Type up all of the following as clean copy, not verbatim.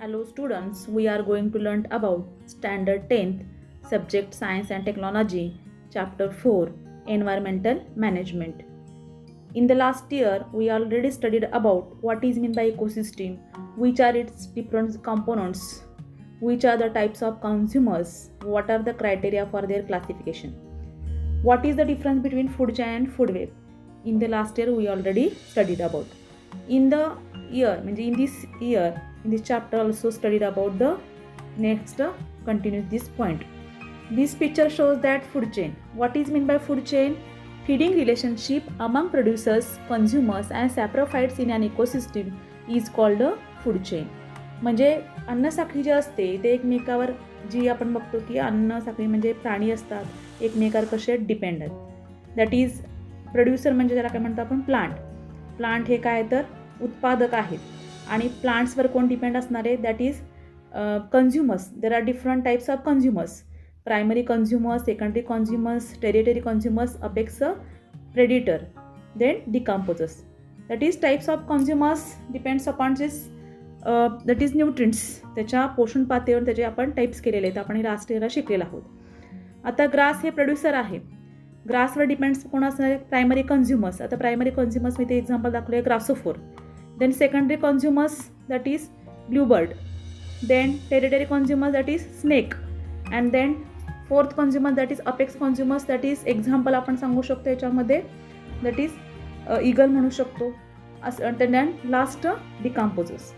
Hello students, we are going to learn about standard 10th subject science and technology chapter 4 environmental management. In the last year we already studied about what is meant by ecosystem, which are its different components, which are the types of consumers, what are the criteria for their classification. What is the difference between food chain and food web? In the last year we already studied about. In this chapter also studied about the next continues this point. This picture shows that food chain. What is meant by food chain? Feeding relationship among producers, consumers and saprophytes in an ecosystem is called a food chain. म्हणजे अन्न साखळी जी असते ते एकमेकावर जी आपण बघतो की अन्न साखळी म्हणजे प्राणी असतात एकमेकावर कसे डिपेंड आहेत. दॅट इज प्रोड्युसर म्हणजे ज्याला काय म्हणतो आपण प्लांट हे काय तर उत्पादक आहेत आणि प्लांट्सवर कोण डिपेंड असणार आहे that is consumers. There are different types of consumers, primary consumers, secondary consumers, territory consumers, apex predator, then decomposers. That is types of consumers depends upon this that is nutrients. त्याच्या पोषण पातळीवर त्याचे आपण types केलेले आहेत, आपण last इयरला शिकलेला आहोत. आता ग्रास हे प्रोड्युसर आहे, ग्रासवर डिपेंड्स कोण असणार आहे प्रायमरी कन्झ्युमर्स. आता प्रायमरी कन्झ्युमर्स मी ते एक्झाम्पल दाखवले आहे grasshopper. Then secondary consumers that is bluebird, then territory consumers that is snake, and then fourth consumer that is apex consumers. That is example आपण सांगू शकतो याच्यामध्ये दॅट इज ईगल म्हणू शकतो. Then last decomposers.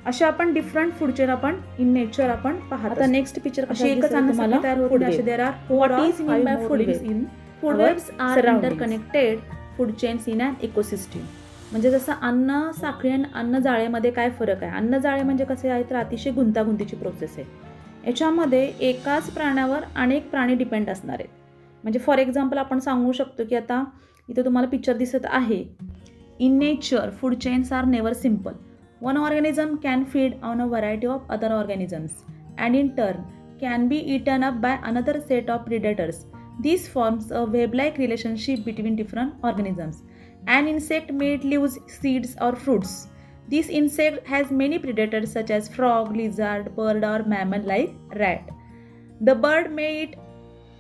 अशा आपण डिफरंट फूड चेन आपण in nature आपण पाहतो. आता नेक्स्ट पिक्चर कशी एकच अन्नसाखळी तयार होते असे there are what is mean by food webs. In food webs are interconnected food chains in an ecosystem. म्हणजे जसं अन्न साखळी आणि अन्न जाळेमध्ये काय फरक आहे. अन्न जाळे म्हणजे कसे आहे तर अतिशय गुंतागुंतीची प्रोसेस आहे. याच्यामध्ये एकाच प्राण्यावर अनेक प्राणी डिपेंड असणार आहेत. म्हणजे फॉर एक्झाम्पल आपण सांगू शकतो की आता इथं तुम्हाला पिक्चर दिसत आहे. In nature food chains are never simple. One organism can feed on a variety of other organisms and in turn can be eaten up by another set of predators. This forms a web-like relationship between different organisms. An insect may leave seeds or fruits. This insect has many predators such as frog, lizard, bird or mammal like rat. The bird may eat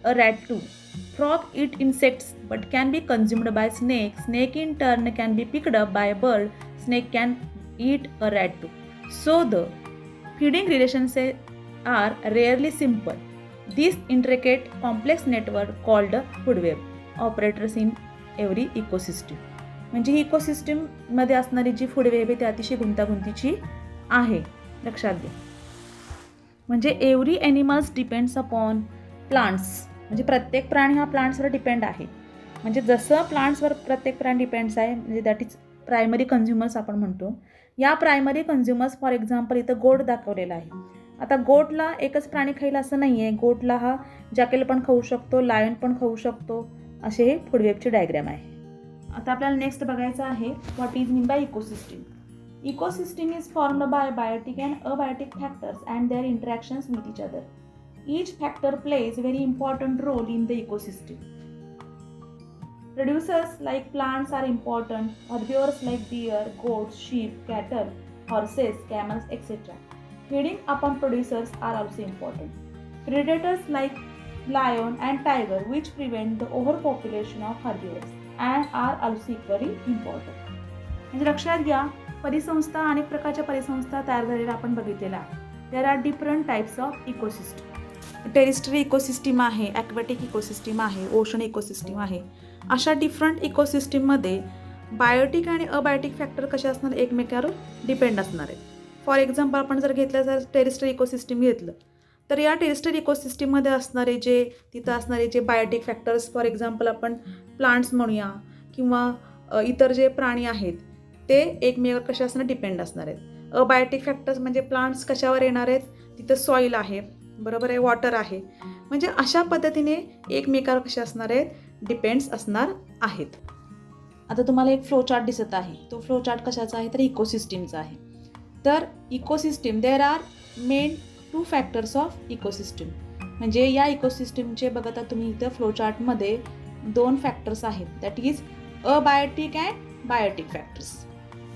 a rat too. Frog eat insects but can be consumed by snake. Snake in turn can be picked up by a bird. Snake can eat a rat too. So the feeding relationships are rarely simple. This intricate complex network called food web operates in every ecosystem. म्हणजे ही ecosystem मध्ये असणारी जी food web आहे ती अतिशय गुंतागुंतीची आहे, लक्षात घ्या. म्हणजे every animals depends upon plants. म्हणजे प्रत्येक प्राणी हा प्लांट्सवर डिपेंड आहे. म्हणजे जसं प्लांट्सवर प्रत्येक प्राणी डिपेंड्स आहे म्हणजे दॅट इज प्रायमरी कन्झ्युमर्स आपण म्हणतो. या प्रायमरी कन्झ्युमर्स फॉर एक्झाम्पल इथं गोट दाखवलेला आहे. आता गोटला एकच प्राणी खाईल असं नाही आहे. गोटला हा जॅकेल पण खाऊ शकतो, लायन पण खाऊ शकतो. असे हे फूड वेबचे डायग्राम आहे. आता आपल्याला नेक्स्ट बघायचं आहे what is mean by ecosystem. Ecosystem is formed by biotic and abiotic factors and their interactions with each other. Each factor plays very important role in the ecosystem. Producers like plants are important. Herbivores like deer, goats, sheep, cattle, horses, camels, etc. Feeding upon producers are also important. Predators like lion and tiger which prevent the overpopulation of herbivores and are also equally important. म्हणजे लक्षात घ्या परिसंस्था अनेक प्रकारच्या परिसंस्था तयार झालेल्या आपण बघितलेल्या आहेत. There are different types of ecosystem. Terrestrial ecosystem आहे, ॲक्वॅटिक इकोसिस्टम आहे, ओशन इकोसिस्टम आहे. अशा डिफरंट इकोसिस्टममध्ये बायोटिक आणि अबायोटिक फॅक्टर कसे असणार एकमेकावर डिपेंड असणार आहेत. फॉर एक्झाम्पल आपण जर घेतलं जर टेरिस्ट्री इकोसिस्टम घेतलं तर या टेरिस्ट्री इकोसिस्टममध्ये असणारे जे तिथं असणारे जे बायोटिक फॅक्टर्स फॉर एक्झाम्पल आपण प्लांट्स म्हणूया किंवा इतर जे प्राणी आहेत ते एकमेकावर कशा असणार डिपेंड असणार आहेत. अबायोटिक फॅक्टर्स म्हणजे प्लांट्स कशावर येणार आहेत तिथं सॉईल आहे, बरोबर आहे, वॉटर आहे. म्हणजे अशा पद्धतीने एकमेकावर कशा असणार आहेत डिपेंड्स असणार आहेत. आता तुम्हाला एक फ्लो चार्ट दिसत आहे. तो फ्लो चार्ट कशाचा आहे तर इकोसिस्टमचा आहे. तर ecosystem there are main 2 factors of ecosystem. म्हणजे या इकोसिस्टमचे बघता तुम्ही इथं फ्लो चार्टमध्ये 2 फॅक्टर्स आहेत that is abiotic and biotic factors.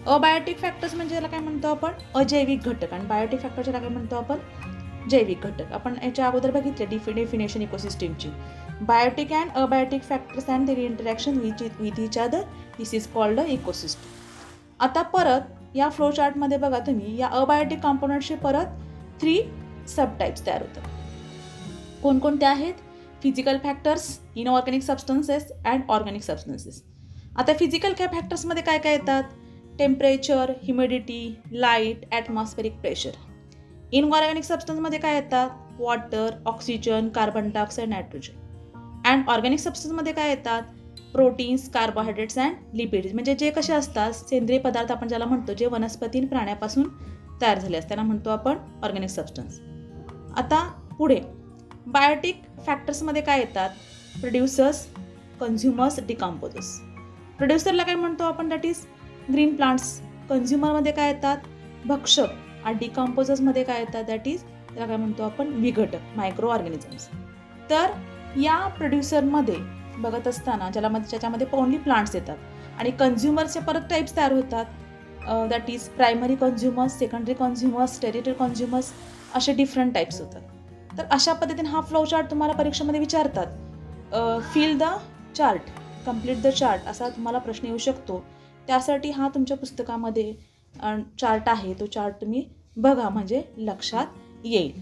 Abiotic factors म्हणजे याला काय म्हणतो आपण, अजैविक घटक, आणि बायोटिक फॅक्टर्सला काय म्हणतो आपण, जैविक घटक. आपण याच्या अगोदर बघितले डेफिनेशन इकोसिस्टीमची. Biotic and abiotic factors and their interaction with each other, this is called a ecosystem. आता परत या फ्लो चार्टमध्ये बघा तुम्ही, या अबायोटिक कॉम्पोनंटचे परत 3 सब टाईप्स तयार होतात. कोणकोणते आहेत? Physical factors, inorganic substances and organic substances. आता फिजिकल फॅक्टर्समध्ये काय काय येतात? Temperature, humidity, light, atmospheric pressure. Inorganic सबस्टन्समध्ये काय येतात? Water, oxygen, carbon dioxide, nitrogen. And organic सबस्टन्समध्ये काय येतात? Proteins, carbohydrates and lipids. म्हणजे जे कसे असतात, सेंद्रिय पदार्थ आपण ज्याला म्हणतो, जे वनस्पती आणि प्राण्यापासून तयार झाले असतात, त्यांना म्हणतो आपण ऑर्गॅनिक सबस्टन्स. आता पुढे बायोटिक फॅक्टर्समध्ये काय येतात? Producers, consumers, decomposers. प्रोड्युसरला काय म्हणतो आपण? That is green plants. कन्झ्युमरमध्ये काय येतात? भक्षक. आणि डिकम्पोजर्समध्ये काय येतात? दॅट इज, त्याला काय म्हणतो आपण? विघटक, मायक्रो ऑर्गॅनिझम्स. तर या प्रोड्युसरमध्ये बघत असताना ज्याच्यामध्ये ओनली प्लांट्स येतात, आणि कन्झ्युमरचे परत टाईप्स तयार होतात. That is primary consumers, secondary consumers, territory consumers, असे डिफरंट टाईप्स होतात. तर अशा पद्धतीने हा फ्लो चार्ट तुम्हाला परीक्षेमध्ये विचारतात. Fill the chart, complete the chart, असा तुम्हाला प्रश्न येऊ शकतो. त्यासाठी हा तुमच्या पुस्तकामध्ये चार्ट आहे, तो चार्ट तुम्ही बघा, म्हणजे लक्षात येईल.